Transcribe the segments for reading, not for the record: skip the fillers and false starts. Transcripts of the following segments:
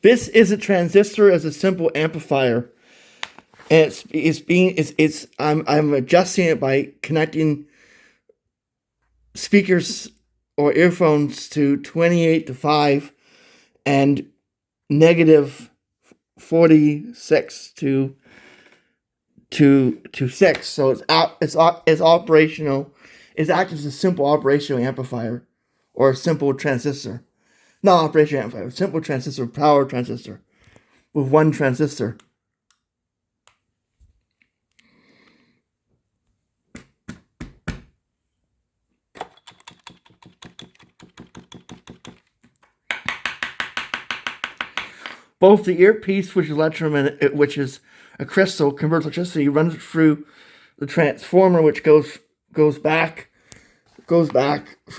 This is a transistor as a simple amplifier, and I'm adjusting it by connecting speakers or earphones to 28 to 5 and negative 46 to 6. So it's operational. It acts as a simple operational amplifier or a simple transistor. Not operational amplifier, simple transistor, power transistor with one transistor. Both the earpiece, which is a crystal, converts electricity, runs through the transformer, which goes back for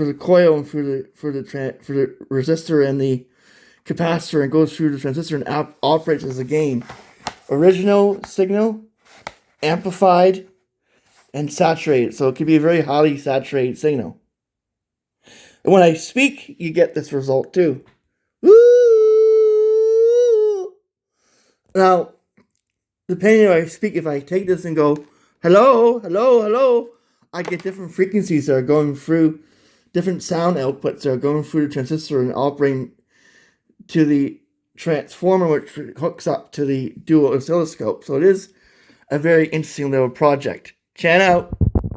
the coil and for the resistor and the capacitor, and goes through the transistor and operates as a gain. Original signal, amplified, and saturated. So it can be a very highly saturated signal. And when I speak, you get this result too. Woo! Now, depending on how I speak, if I take this and go, hello, hello, hello, I get different frequencies that are going through, different sound outputs that are going through the transistor and operating to the transformer, which hooks up to the dual oscilloscope. So it is a very interesting little project. Chan out.